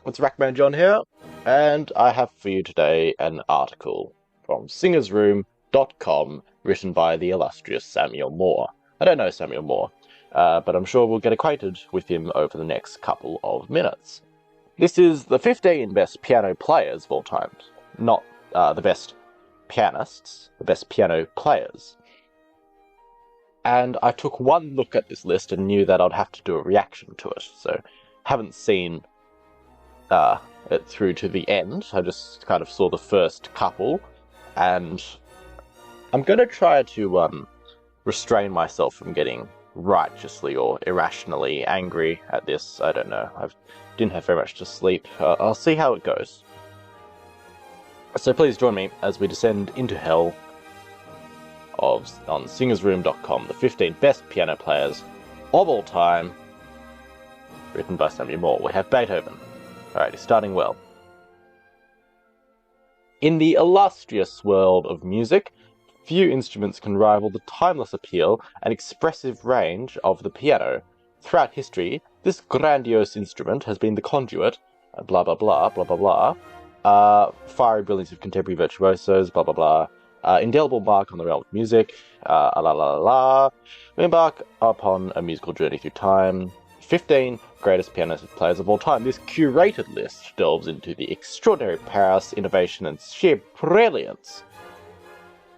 It's Rackman John here, and I have for you today an article from singersroom.com written by the illustrious Samuel Moore. I don't know Samuel Moore, but I'm sure we'll get acquainted with him over the next couple of minutes. This is the 15 best piano players of all time, not the best pianists, the best piano players. And I took one look at this list and knew that I'd have to do a reaction to it, so haven't seen it through to the end. I just kind of saw the first couple, and I'm going to try to restrain myself from getting righteously or irrationally angry at this. I don't know. I didn't have very much to sleep. I'll see how it goes. So please join me as we descend into hell on singersroom.com, the 15 best piano players of all time, written by Samuel Moore. We have Beethoven. Alright, he's starting well. In the illustrious world of music, few instruments can rival the timeless appeal and expressive range of the piano. Throughout history, this grandiose instrument has been the conduit, blah blah blah, blah blah blah, fiery brilliance of contemporary virtuosos, blah blah blah, indelible mark on the realm of music, la la la la. We embark upon a musical journey through time. 15 greatest piano players of all time. This curated list delves into the extraordinary prowess, innovation, and sheer brilliance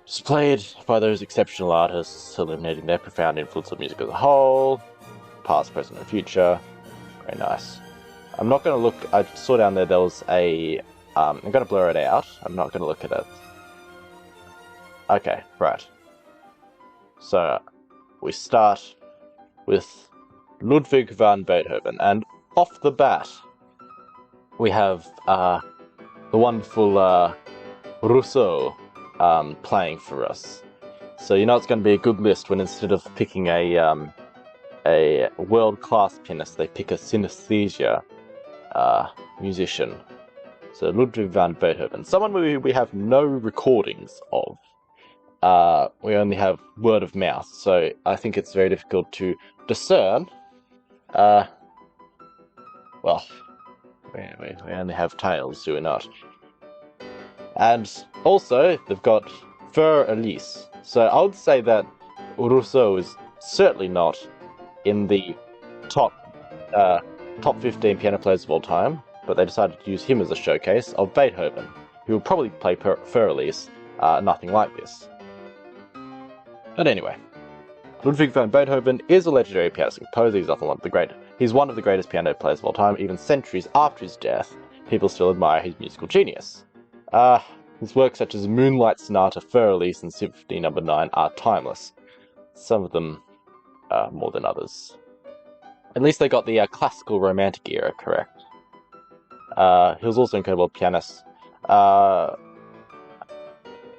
displayed by those exceptional artists, illuminating their profound influence on music as a whole, past, present, and future. Very nice. I'm not going to look. I saw down there was a. I'm going to blur it out. I'm not going to look at it. Okay, right. So we start with Ludwig van Beethoven, and off the bat, we have the wonderful Rousseau playing for us. So you know it's going to be a good list when instead of picking a world-class pianist, they pick a synesthesia musician. So Ludwig van Beethoven, someone we have no recordings of. We only have word of mouth, so I think it's very difficult to discern. Well, we only have tales, do we not? And also, they've got Für Elise. So I would say that Rousseau is certainly not in the top 15 piano players of all time, but they decided to use him as a showcase of Beethoven, who will probably play Für Elise nothing like this. But anyway, Ludwig van Beethoven is a legendary pianist and composer. He's one of the greatest piano players of all time. Even centuries after his death, people still admire his musical genius. His works such as Moonlight Sonata, Für Elise, and Symphony No. 9 are timeless. Some of them more than others. At least they got the classical romantic era correct. He was also an incredible pianist,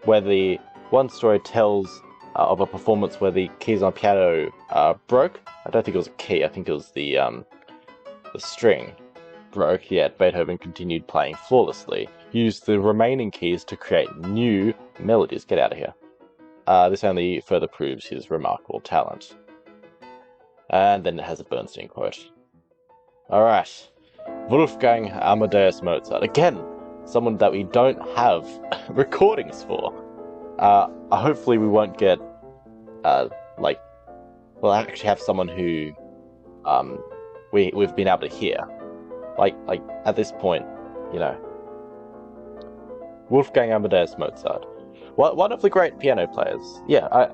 where the one story tells of a performance where the keys on piano broke. I don't think it was a key, I think it was the string broke, yet Beethoven continued playing flawlessly. He used the remaining keys to create new melodies. Get out of here. This only further proves his remarkable talent. And then it has a Bernstein quote. Alright, Wolfgang Amadeus Mozart. Again, someone that we don't have recordings for. Hopefully we won't get, we'll actually have someone who, we've been able to hear. Like, at this point, you know. Wolfgang Amadeus Mozart. One of the great piano players. Yeah,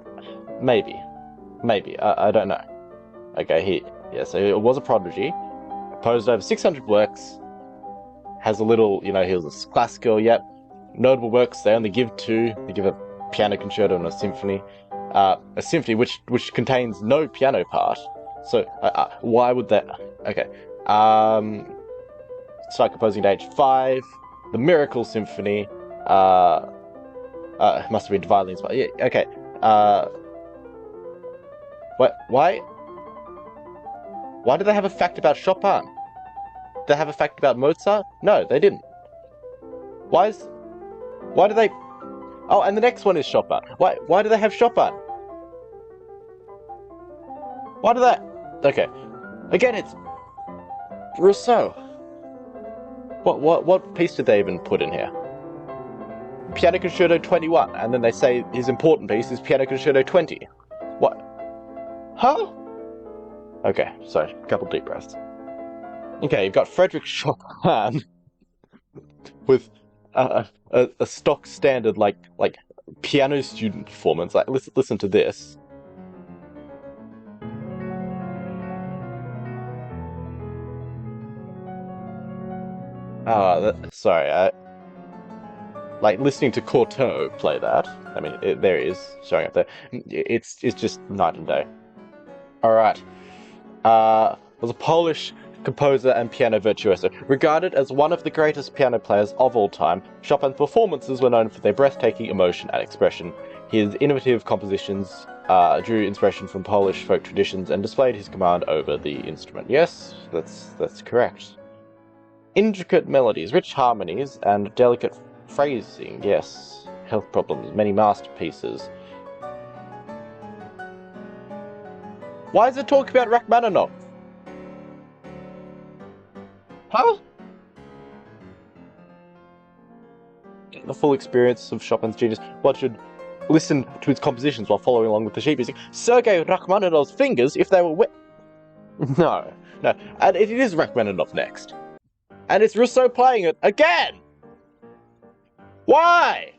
maybe. I don't know. Okay, so he was a prodigy. Composed over 600 works. Has a little, he was a classical, yep. Notable works, they only give 2. They give a piano concerto and a symphony. A symphony which contains no piano part. So, why would that... Okay. Started composing at age 5. The Miracle Symphony. It must have been divinely inspired. Yeah, okay. Why? Why do they have a fact about Chopin? Did they have a fact about Mozart? No, they didn't. Why do they... Oh, and the next one is Chopin. Why do they have Chopin? Why do they... Okay. Again, it's... Rousseau. What piece did they even put in here? Piano Concerto 21, and then they say his important piece is Piano Concerto 20. What? Huh? Okay, sorry, a couple deep breaths. Okay, you've got Frederick Chopin with a stock standard like piano student performance. Like listen to this. Sorry, like listening to Cortot play that. I mean, there it is showing up there. It's just night and day. All right. Was a Polish composer and piano virtuoso. Regarded as one of the greatest piano players of all time, Chopin's performances were known for their breathtaking emotion and expression. His innovative compositions drew inspiration from Polish folk traditions and displayed his command over the instrument. Yes, that's correct. Intricate melodies, rich harmonies, and delicate phrasing. Yes. Health problems, many masterpieces. Why is it talking about Rachmaninoff? Huh? The full experience of Chopin's genius. One should listen to his compositions while following along with the sheet music. Sergei Rachmaninoff's fingers, if they were wet. No. And it is Rachmaninoff next. And it's Rousseau playing it again! Why?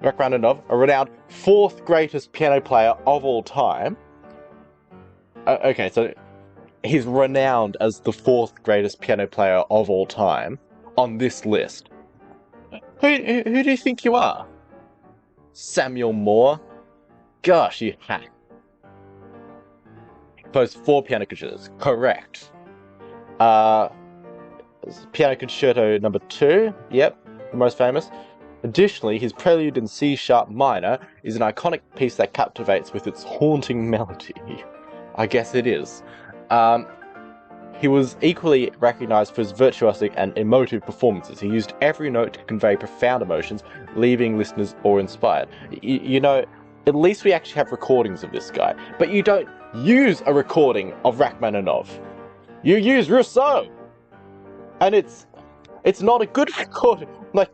Rachmaninoff, a renowned fourth greatest piano player of all time. Okay, so he's renowned as the fourth greatest piano player of all time on this list. Who do you think you are? Samuel Moore? Gosh, you hack. Composed 4 piano concertos. Correct. Piano Concerto number 2. Yep, the most famous. Additionally, his Prelude in C-sharp minor is an iconic piece that captivates with its haunting melody. I guess it is. He was equally recognized for his virtuosic and emotive performances. He used every note to convey profound emotions, leaving listeners awe-inspired. You know, at least we actually have recordings of this guy. But you don't use a recording of Rachmaninoff. You use Rousseau! And it's not a good recording. Like,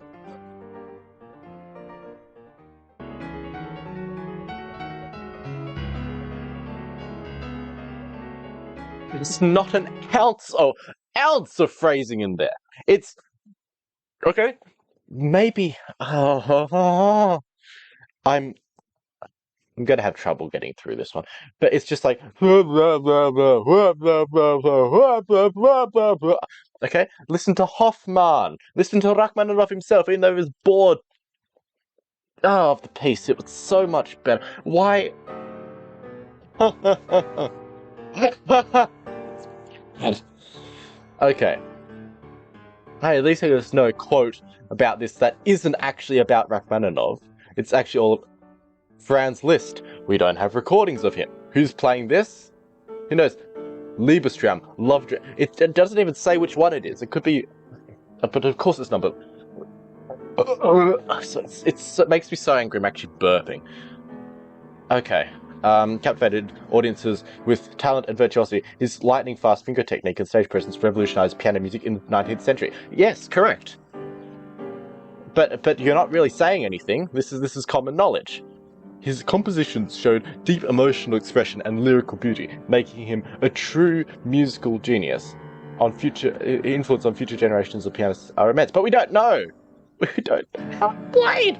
there's not an ounce of phrasing in there. It's okay. Maybe I'm gonna have trouble getting through this one, but it's just like okay. Listen to Hoffmann. Listen to Rachmaninoff himself, even though he was bored of the piece. It was so much better. Why? Okay. Hey, at least there's no quote about this that isn't actually about Rachmaninoff. It's actually all Franz Liszt. We don't have recordings of him. Who's playing this? Who knows? Liebestraum, Love. It doesn't even say which one it is. It could be, but of course it's not. But it makes me so angry. I'm actually burping. Okay. Captivated audiences with talent and virtuosity. His lightning-fast finger technique and stage presence revolutionized piano music in the 19th century. Yes, correct. But you're not really saying anything. This is common knowledge. His compositions showed deep emotional expression and lyrical beauty, making him a true musical genius. Influence on future generations of pianists are immense. But we don't know. We don't have played.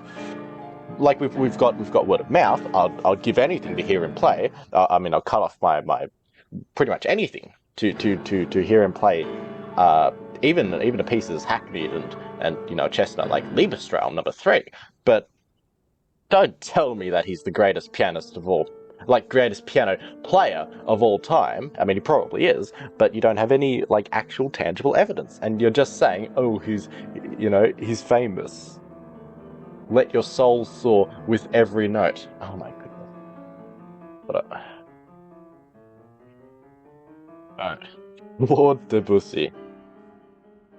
Like we've got word of mouth. I'll give anything to hear him play. I mean, I'll cut off my pretty much anything to hear him play. Even a piece as hackneyed and chestnut like Liebestraum number 3. But don't tell me that he's the greatest pianist of all, like greatest piano player of all time. I mean, he probably is, but you don't have any like actual tangible evidence, and you're just saying, oh, he's famous. Let your soul soar with every note. Oh my goodness. Alright. Lord Debussy.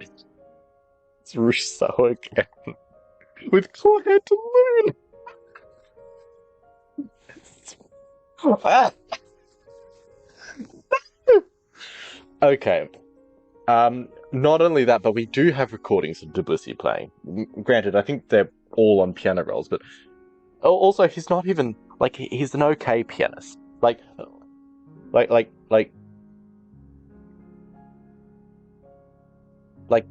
It's Rousseau again. With Claire de Lune. Okay. Not only that, but we do have recordings of Debussy playing. Granted, I think they're all on piano rolls, but also he's not even like he's an okay pianist. Like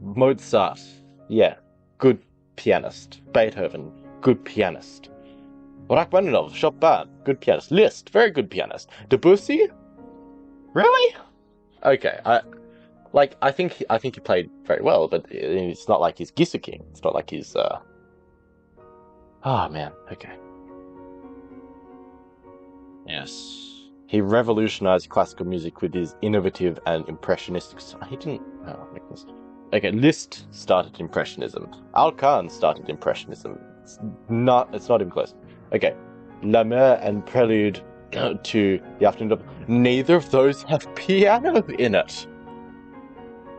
Mozart, yeah, good pianist. Beethoven, good pianist. Rachmaninoff, Chopin, good pianist. Liszt, very good pianist. Debussy, really? Okay, I think he played very well, but it's not like he's King. It's not like he's Oh man, okay. Yes. He revolutionized classical music with his innovative and impressionistic. He didn't. Oh my goodness. Okay, Liszt started Impressionism. Alcan started Impressionism. It's not even close. Okay, La Mer and Prelude to the Afternoon. Neither of those have piano in it.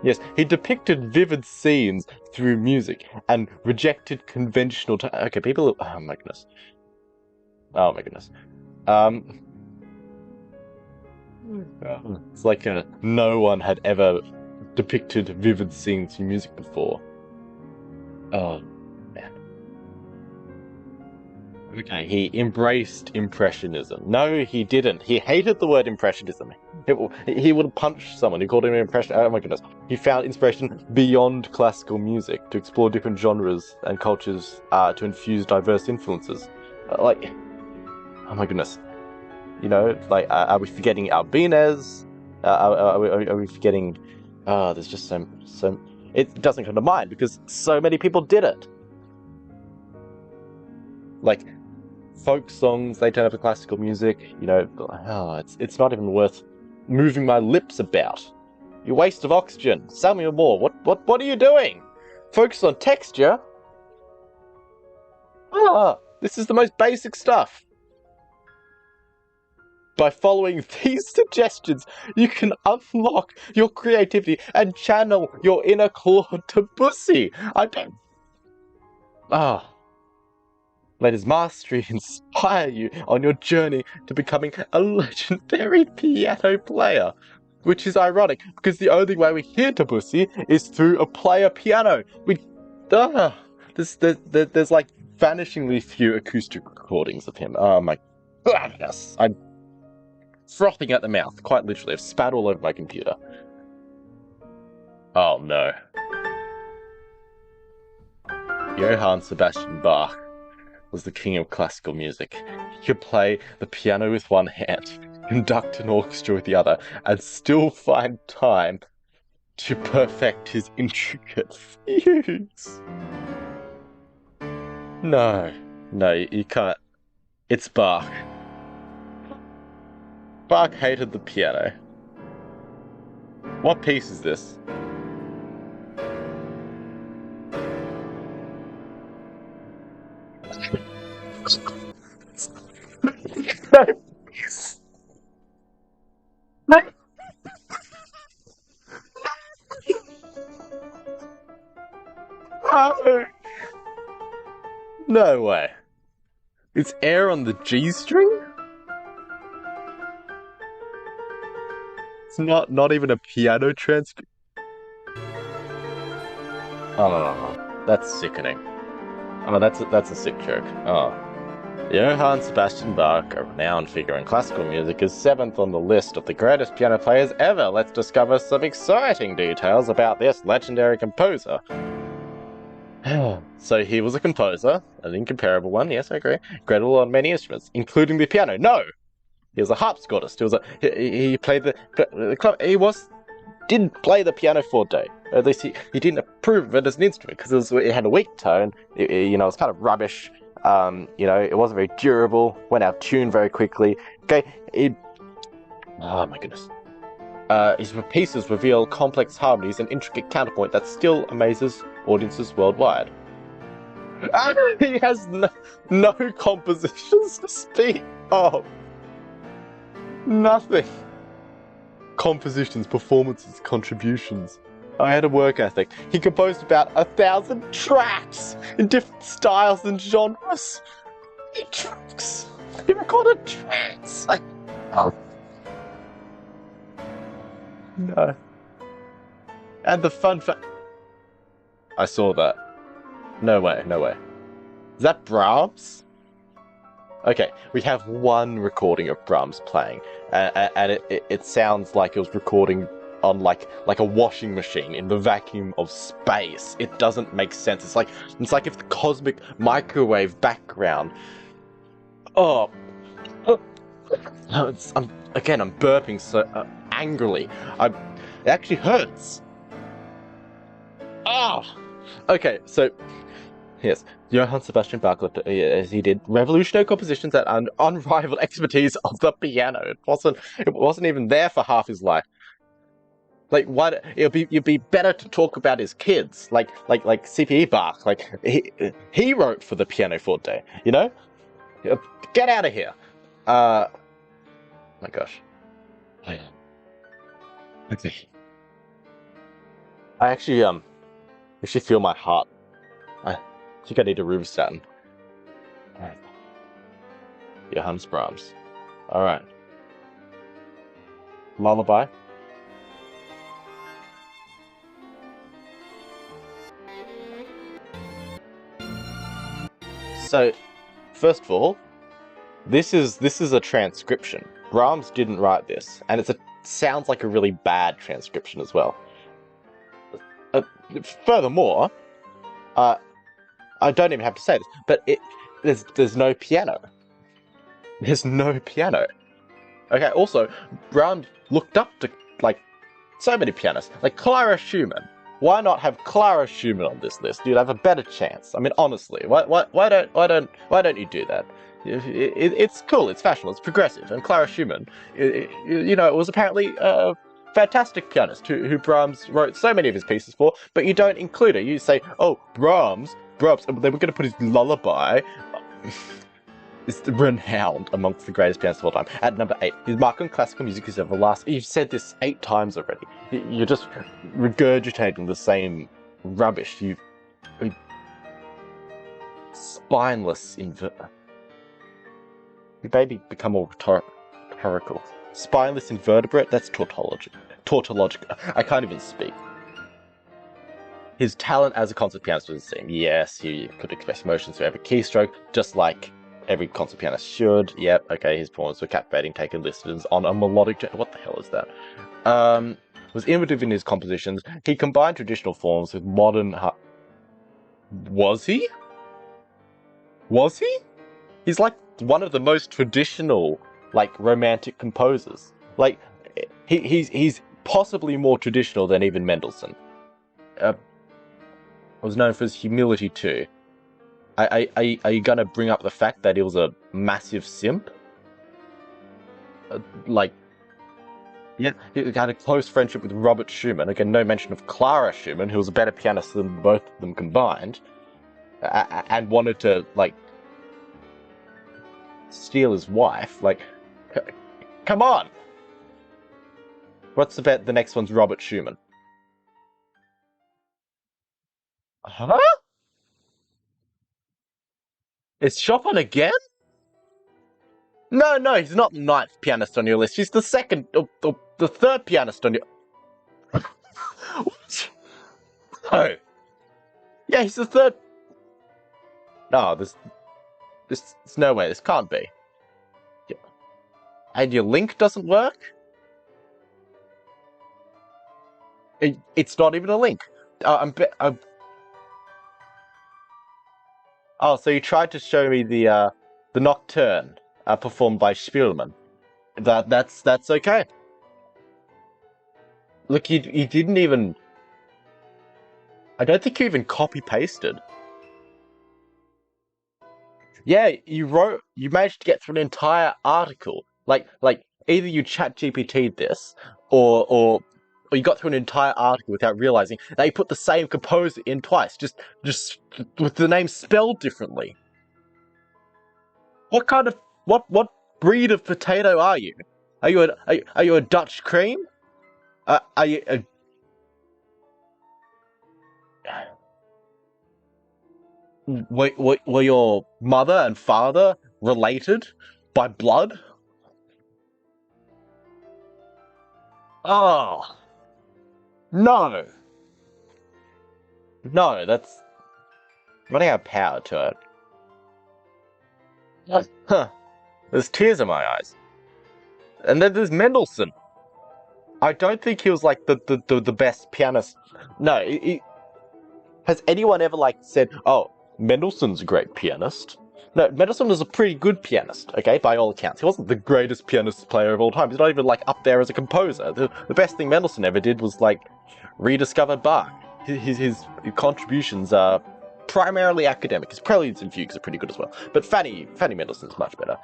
Yes, he depicted vivid scenes through music and rejected conventional. Okay, people. Oh my goodness. Oh my goodness. It's like no one had ever depicted vivid scenes in music before. Oh man. Okay, he embraced Impressionism. No, he didn't. He hated the word Impressionism. He would punch someone who called him an impression. Oh my goodness. He found inspiration beyond classical music to explore different genres and cultures to infuse diverse influences. Oh my goodness. You know, are we forgetting Albinez? Are we forgetting? There's just so. It doesn't come to mind because so many people did it. Like folk songs, they turn up to classical music. You know, it's not even worth moving my lips about. You waste of oxygen. Samuel Moore, what are you doing? Focus on texture. This is the most basic stuff. By following these suggestions, you can unlock your creativity and channel your inner Claude Debussy. Let his mastery inspire you on your journey to becoming a legendary piano player. Which is ironic, because the only way we hear Debussy is through a player piano. There's like vanishingly few acoustic recordings of him. Oh my goodness. I'm frothing at the mouth, quite literally. I've spat all over my computer. Oh no. Johann Sebastian Bach was the king of classical music. He could play the piano with one hand, conduct an orchestra with the other, and still find time to perfect his intricate fugues. No, you can't. It's Bach. Bach hated the piano. What piece is this? No way. It's air on the G string? It's not even a piano transcript. Oh no. That's sickening. Oh, that's a sick joke. Oh. Johann Sebastian Bach, a renowned figure in classical music, is 7th on the list of the greatest piano players ever. Let's discover some exciting details about this legendary composer. So he was a composer, an incomparable one, yes, I agree. Credible on many instruments, including the piano. No! He was a harpsichordist. He played didn't play the pianoforte. At least he didn't approve of it as an instrument because it had a weak tone. It was kind of rubbish. It wasn't very durable. Went out of tune very quickly. Okay, oh my goodness. His pieces reveal complex harmonies and intricate counterpoint that still amazes audiences worldwide. He has no compositions to speak of. Nothing. Compositions, performances, contributions. I had a work ethic. He composed about 1,000 tracks in different styles and genres. Tracks. He recorded tracks. No. And the fun fact... I saw that. No way, no way. Is that Brahms? Okay, we have one recording of Brahms playing, and it sounds like it was recording on like a washing machine in the vacuum of space. It doesn't make sense. It's like if the cosmic microwave background. Oh, I'm burping so angrily. It actually hurts. Oh, okay. So yes, Johann Sebastian Bach, as he did revolutionary compositions that unrivaled expertise of the piano. It wasn't even there for half his life. Like, what? It'd be better to talk about his kids, like C.P.E. Bach. Like he wrote for the pianoforte. You know, get out of here. My gosh. Okay. I actually feel my heart. I think I need a Rouvestatin. Alright. Johannes Brahms. Alright. Lullaby. So, first of all, this is a transcription. Brahms didn't write this, and it sounds like a really bad transcription as well. Furthermore, I don't even have to say this, but there's no piano. There's no piano. Okay, also, Brahms looked up to, like, so many pianists. Like, Clara Schumann. Why not have Clara Schumann on this list? You'd have a better chance. I mean, honestly, why don't you do that? It's cool, it's fashionable, it's progressive, and Clara Schumann, was apparently a fantastic pianist who Brahms wrote so many of his pieces for, but you don't include her. You say, oh, Brahms, they were going to put his lullaby. Is renowned amongst the greatest pianists of all time. At number 8, his mark on classical music is everlasting. You've said this 8 times already. You're just regurgitating the same rubbish. Spineless invertebrate. You maybe become more rhetorical. Spineless invertebrate? That's tautology. Tautological. I can't even speak. His talent as a concert pianist was insane. Yes, he could express emotions through every keystroke, just like every concert pianist should. Yep, okay, his performances were captivating, taken listens on a melodic... What the hell is that? Was innovative in his compositions. He combined traditional forms with modern... Was he? Was he? He's like one of the most traditional, like, romantic composers. Like, he's possibly more traditional than even Mendelssohn. Was known for his humility too. Are you gonna bring up the fact that he was a massive simp? Yeah, he had a close friendship with Robert Schumann. Again, no mention of Clara Schumann, who was a better pianist than both of them combined, and wanted to, like, steal his wife. Like, come on! What's the bet? The next one's Robert Schumann. Huh? Is Chopin again? No, he's not the 9th pianist on your list. He's the second, or the 3rd pianist on your... What? No. Yeah, he's the 3rd... No, there's no way. This can't be. And your link doesn't work? It's not even a link. Oh, so you tried to show me the Nocturne performed by Spielmann. That's okay. Look, you didn't even... I don't think you even copy-pasted. Yeah, you managed to get through an entire article. Like either you chat GPT'd this, or you got through an entire article without realizing they put the same composer in twice, just with the name spelled differently. What breed of potato are you? Are you a Dutch cream? Are you a... Were your mother and father related by blood? Oh, no. No, that's running out of power to it. Huh. There's tears in my eyes. And then there's Mendelssohn. I don't think he was like the best pianist. No, has anyone ever like said, "Oh, Mendelssohn's a great pianist"? No, Mendelssohn was a pretty good pianist, okay, by all accounts. He wasn't the greatest pianist player of all time. He's not even like up there as a composer. The best thing Mendelssohn ever did was like rediscover Bach. His contributions are primarily academic. His preludes and fugues are pretty good as well. But Fanny Mendelssohn's much better.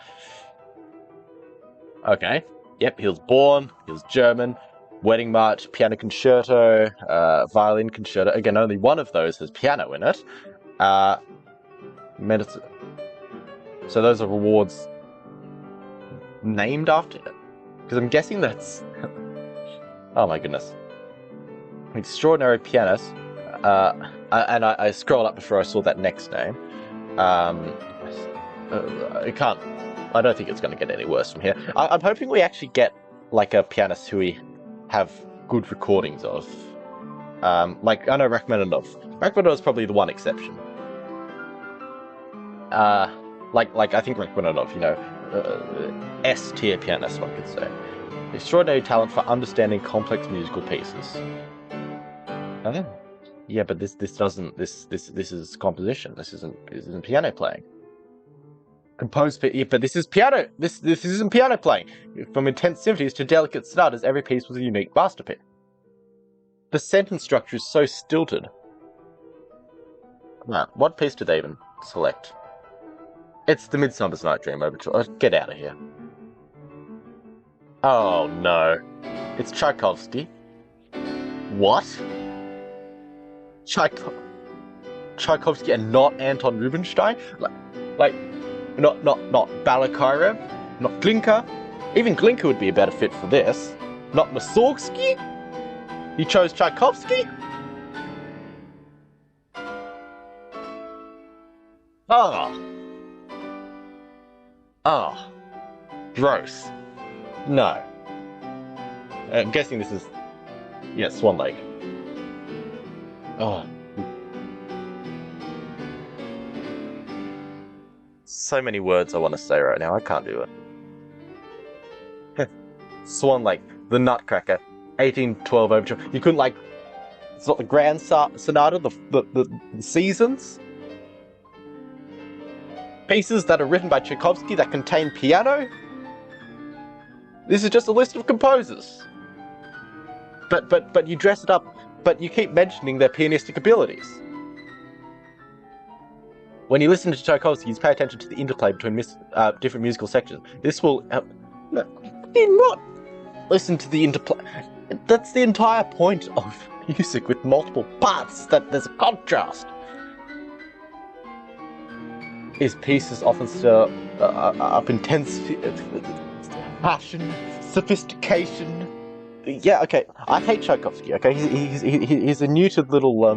Okay. Yep, he was born, he was German, Wedding March, Piano Concerto, Violin Concerto. Again, only one of those has piano in it. Mendelssohn. So those are awards named after it? Because I'm guessing that's... Oh my goodness. Extraordinary pianist. And I scrolled up before I saw that next name. I don't think it's going to get any worse from here. I'm hoping we actually get like a pianist who we have good recordings of. Like, I know Rachmaninoff. Rachmaninoff is probably the one exception. Like I think Rachmaninoff, S-tier pianist, one could say. Extraordinary talent for understanding complex musical pieces. Oh. Yeah, but this is composition. This isn't piano playing. Composed, but this is piano. This isn't piano playing. From intense symphonies to delicate sonatas, every piece was a unique masterpiece. The sentence structure is so stilted. Now, what piece did they even select? It's the Midsummer's Night Dream Overture. Oh, get out of here. Oh no, it's Tchaikovsky. What? Tchaikovsky and not Anton Rubinstein? Like. Not Balakirev, not Glinka. Even Glinka would be a better fit for this. Not Mussorgsky? You chose Tchaikovsky? Oh. Gross. No. I'm guessing this is... Yeah, Swan Lake. Oh. So many words I want to say right now. I can't do it. Swan Lake, the Nutcracker, 1812 Overture. You couldn't like... It's not the Grand Sonata, the Seasons? Pieces that are written by Tchaikovsky that contain piano? This is just a list of composers. But you dress it up, but you keep mentioning their pianistic abilities. When you listen to Tchaikovsky, you pay attention to the interplay between different musical sections. This will... No, do not listen to the interplay. That's the entire point of music with multiple parts, that there's a contrast. His pieces often stir up intense passion, sophistication. Yeah, okay. I hate Tchaikovsky, okay? He's a neutered little,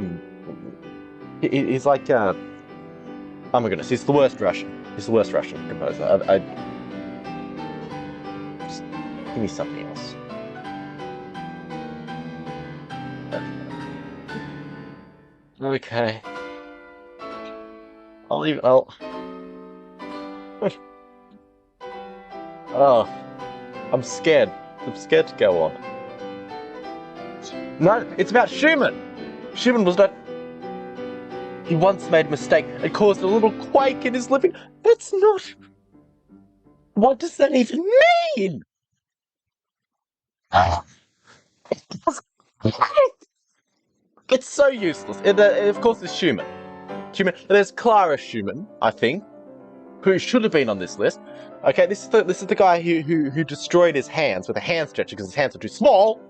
he's like, oh my goodness, he's the worst Russian. He's the worst Russian composer. Just give me something else. Okay. I'll... Oh. I'm scared. I'm scared to go on. No, it's about Schumann! Schumann was not... He once made a mistake and caused a little quake in his living. That's not... What does that even mean? It's so useless. Of course, it's Schumann. There's Clara Schumann, I think, who should have been on this list. Okay, this is the guy who destroyed his hands with a hand stretcher because his hands are too small.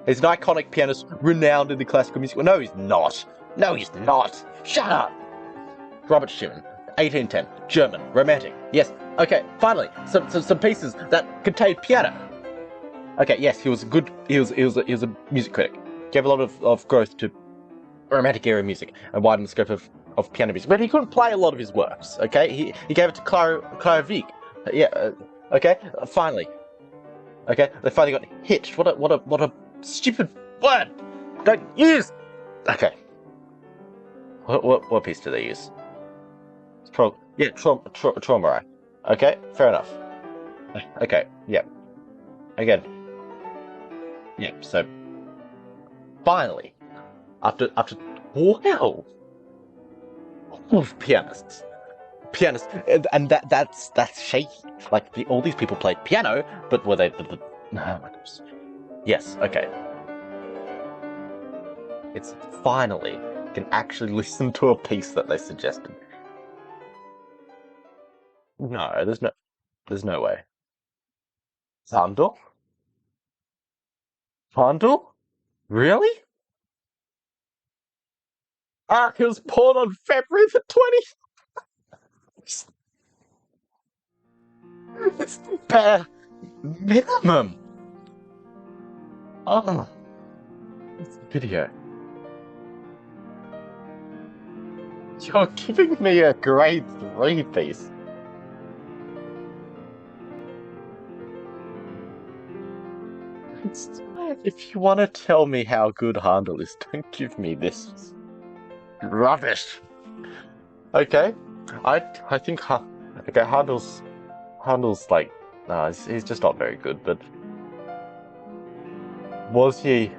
He's an iconic pianist renowned in the classical music. Well, no, he's not. No, he's not. Shut up. Robert Schumann, 1810, German, romantic. Yes. Okay. Finally, some pieces that contain piano. Okay. Yes, he was a good. He was a music critic. Gave a lot of growth to romantic era music and widened the scope of piano music. But he couldn't play a lot of his works. Okay. He gave it to Clara Wieck. Yeah. Okay. Finally. Okay. They finally got hitched. What a stupid word. Don't use. Okay. What piece do they use? It's probably yeah, trauma. Okay, fair enough. Okay, yeah. Again, yeah. So finally, after 12 of pianists, and that's shaky. Like all these people played piano, but were they no, yes, okay. It's finally can actually listen to a piece that they suggested. No, there's no way. Handel? Handel? Really? Ah, he was born on February the 20th. It's the bare minimum. Oh, it's a video. You're giving me a grade 3 piece. It's, if you want to tell me how good Handel is, don't give me this rubbish. Okay, I think okay Handel's like no, he's just not very good. But was he?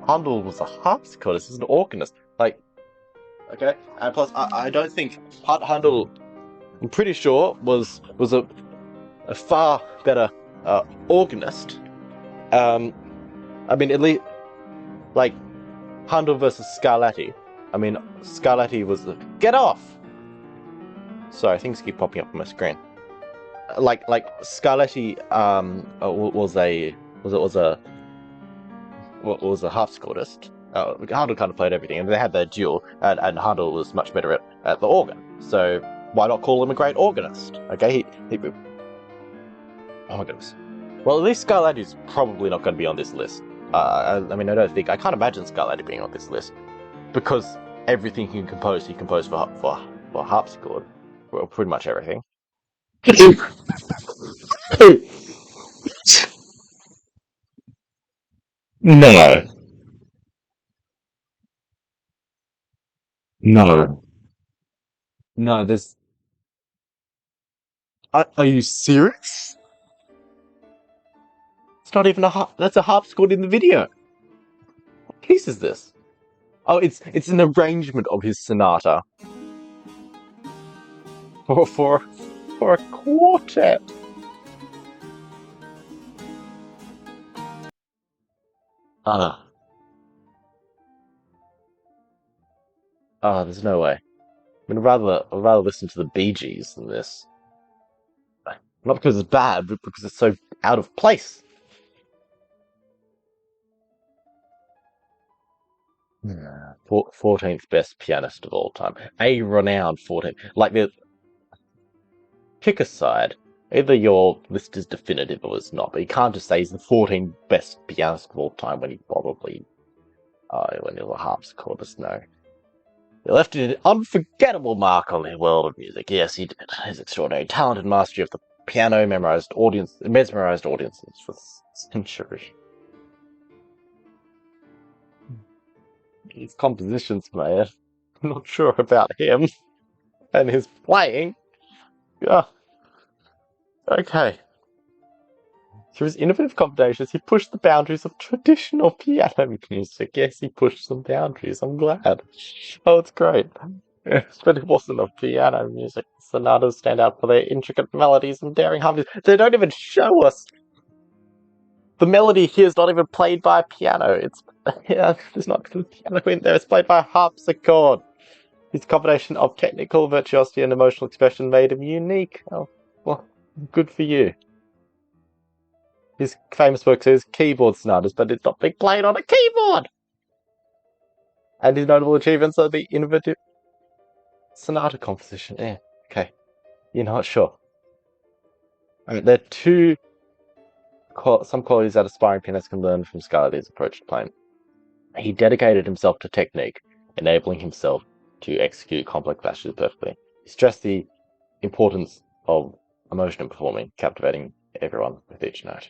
Handel was a harpsichordist, he's an organist. Like okay, and plus I don't think Handel. I'm pretty sure was a far better organist. I mean at least like Handel versus Scarlatti. I mean Scarlatti was the get off. Sorry, things keep popping up on my screen. Like Scarlatti was a harpsichordist. Handel kind of played everything, and they had their duel, and Handel was much better at the organ. So why not call him a great organist? Okay, oh my goodness. Well, at least Scarlatti's probably not going to be on this list. I mean, I can't imagine Scarlatti being on this list because everything he composed for harpsichord, well, pretty much everything. No, no, no. Are you serious? It's not even a harp. That's a harpsichord in the video. What piece is this? Oh, it's an arrangement of his sonata for for a quartet. Ah, there's no way. I mean, I'd rather listen to the Bee Gees than this. Not because it's bad, but because it's so out of place. 14th best pianist of all time. A renowned 14th. Like, pick a side. Either your list is definitive or it's not, but you can't just say he's the 14th best pianist of all time when he probably, when he was a harpsichordist. No. He left an unforgettable mark on the world of music. Yes, he did. His extraordinary talent and mastery of the piano mesmerized audiences for centuries. His compositions, man. I'm not sure about him and his playing. Yeah, okay. Through his innovative combinations, he pushed the boundaries of traditional piano music. Yes, he pushed some boundaries. I'm glad. Oh, it's great. Yes, but it wasn't a piano music. Sonatas stand out for their intricate melodies and daring harmonies. They don't even show us. The melody here is not even played by a piano. It's yeah, there's not a piano in there. It's played by a harpsichord. His combination of technical virtuosity and emotional expression made him unique. Oh, well, good for you. His famous works is keyboard sonatas, but it's not being played on a keyboard. And his notable achievements are the innovative sonata composition. Yeah, okay. You're not sure. I mean, there are some qualities that aspiring pianists can learn from Scarlatti's approach to playing. He dedicated himself to technique, enabling himself to execute complex passages perfectly. He stressed the importance of emotion in performing, captivating everyone with each note.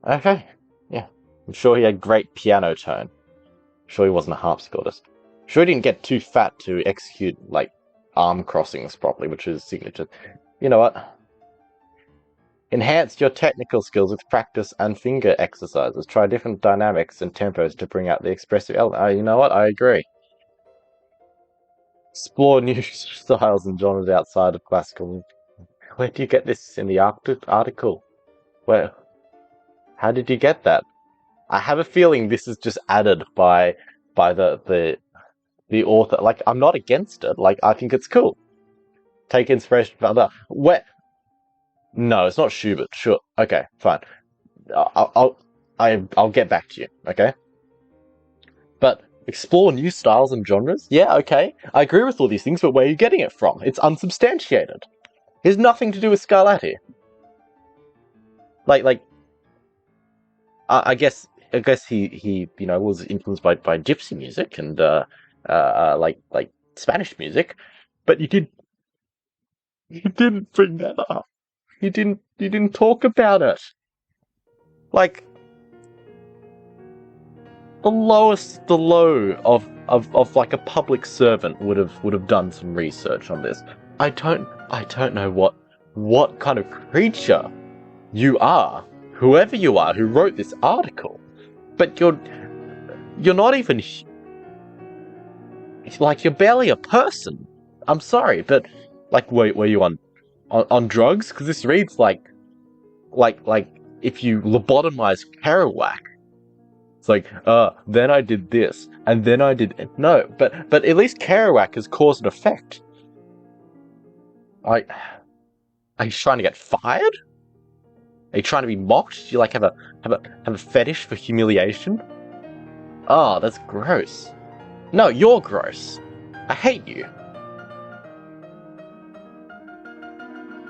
Okay, yeah. I'm sure he had great piano tone. I'm sure he wasn't a harpsichordist. I'm Sure, he didn't get too fat to execute, like, arm crossings properly, which is signature. You know what? Enhance your technical skills with practice and finger exercises. Try different dynamics and tempos to bring out the expressive element. You know what? I agree. Explore new styles and genres outside of classical. Where do you get this in the article? Where? How did you get that? I have a feeling this is just added by the author. Like, I'm not against it. Like, I think it's cool. Take inspiration from other. Where? No, it's not Schubert. Sure. Okay, fine. I'll get back to you. Okay. But explore new styles and genres. Yeah, okay. I agree with all these things, but where are you getting it from? It's unsubstantiated. It has nothing to do with Scarlatti. Like, I guess he was influenced by gypsy music and like Spanish music, but you didn't bring that up. You didn't talk about it. Like, the low of like a public servant would have done some research on this. I don't know what kind of creature you are, whoever you are who wrote this article, but you're not even like, you're barely a person. I'm sorry, but like, were you on drugs? Because this reads like if you lobotomize Kerouac. It's like, then I did this, and then I did... No, but at least Kerouac has cause and effect. Are you trying to get fired? Are you trying to be mocked? Do you, like, have a fetish for humiliation? Oh, that's gross. No, you're gross. I hate you.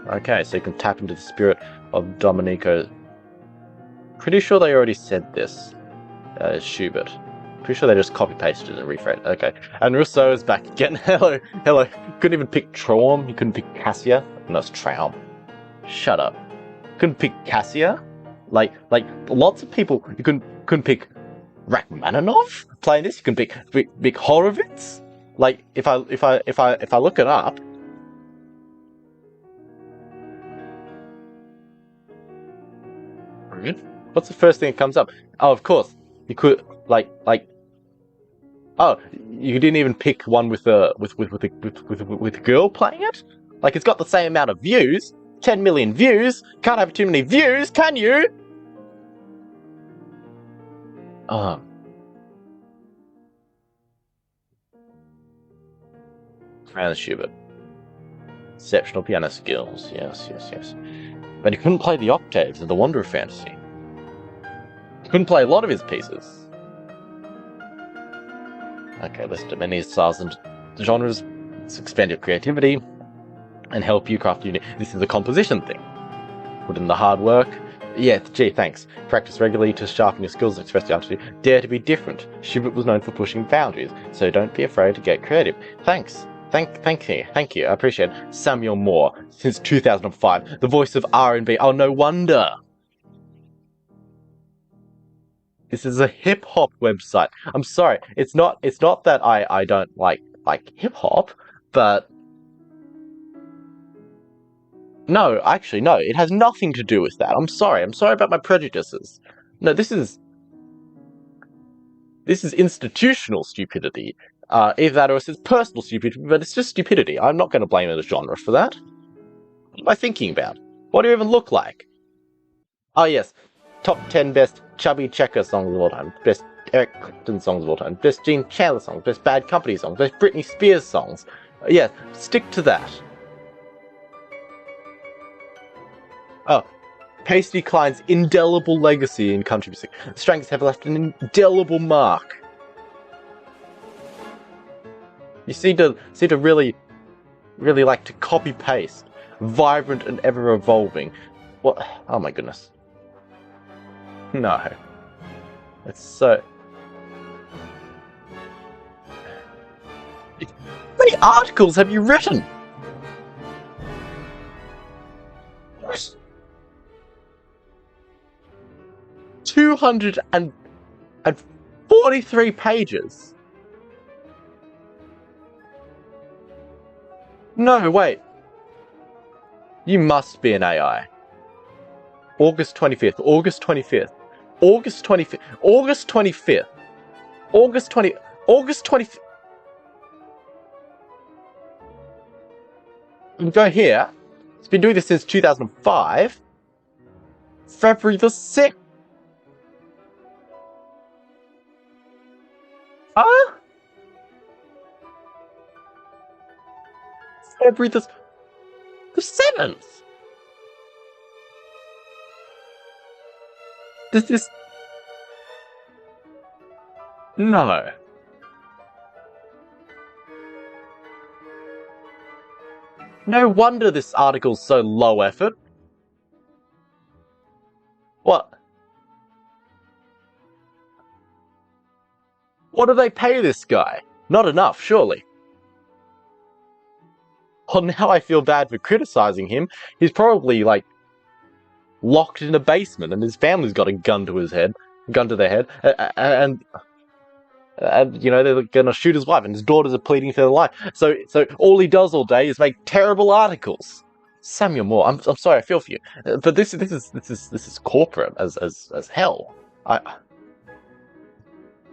Okay, so you can tap into the spirit of Domenico. Pretty sure they already said this. Schubert. Pretty sure they just copy-pasted and rephrased. Okay. And Rousseau is back again. Hello. Couldn't even pick Traum. He couldn't pick Cassia. No, it's Traum. Shut up. Couldn't pick Cassia. Like lots of people. You couldn't pick Rachmaninoff playing this. You can pick Horowitz. Like, if I look it up. What's the first thing that comes up? Oh, of course. You could like. Oh, you didn't even pick one with a girl playing it. Like, it's got the same amount of views, 10 million views. Can't have too many views, can you? Franz Schubert, exceptional piano skills. Yes. But he couldn't play the octaves of the Wanderer Fantasy. He couldn't play a lot of his pieces. Okay, list of many styles and genres. Let's expand your creativity and help you craft unique. This is a composition thing. Put in the hard work. Yeah, gee, thanks. Practice regularly to sharpen your skills and express your attitude. Dare to be different. Schubert was known for pushing boundaries, so don't be afraid to get creative. Thanks. Thank you. I appreciate it. Samuel Moore, since 2005, the voice of R&B. Oh, no wonder. This is a hip-hop website. I'm sorry. It's not that I don't like hip-hop, but... No, actually, no. It has nothing to do with that. I'm sorry. I'm sorry about my prejudices. No, this is institutional stupidity. Either that or it's personal stupidity, but it's just stupidity. I'm not going to blame a genre for that. What am I thinking about? What do you even look like? Oh, yes. Top 10 best Chubby Checker songs of all time. Best Eric Clapton songs of all time. Best Gene Chandler songs. Best Bad Company songs. Best Britney Spears songs. Yeah, stick to that. Oh, Pasty Klein's indelible legacy in country music. The Stranglers have left an indelible mark. You seem to really like to copy-paste. Vibrant and ever-evolving. What? Oh my goodness. No. It's so... How many articles have you written? 243 pages. No, wait. You must be an AI. August 25th. August 25th. August 25th. August 25th. August 20. August 25th. Go here. It's been doing this since 2005. February the 6th. Huh? February the 7th. This is... No. No wonder this article's so low effort. What? What do they pay this guy? Not enough, surely. Well, now I feel bad for criticizing him. He's probably, like, locked in a basement and his family's got a gun to their head, and you know, they're gonna shoot his wife and his daughters are pleading for their life. So all he does all day is make terrible articles. Samuel Moore, I'm sorry, I feel for you, but this is corporate as hell. I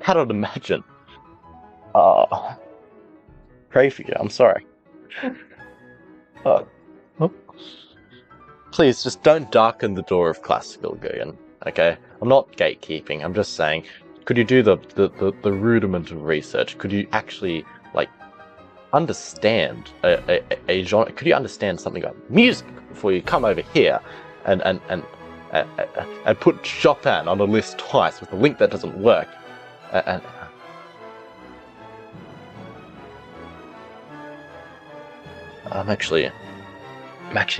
cannot imagine. Pray for you. I'm sorry. Oh. Please, just don't darken the door of classical, Guggen. Okay? I'm not gatekeeping. I'm just saying, could you do the rudiment of research? Could you actually, like, understand a genre? Could you understand something like music before you come over here and put Chopin on a list twice with a link that doesn't work? I'm actually a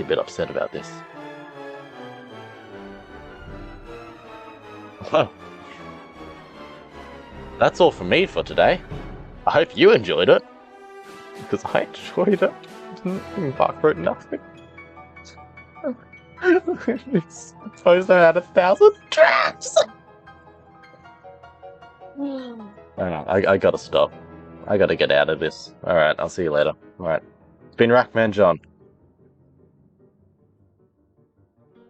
bit upset about this. Well, that's all from me for today. I hope you enjoyed it, because I enjoyed it. Mark wrote nothing. It's supposed to have had 1,000 tracks. I gotta stop. I gotta get out of this. Alright, I'll see you later. Alright. It's been Rackman John.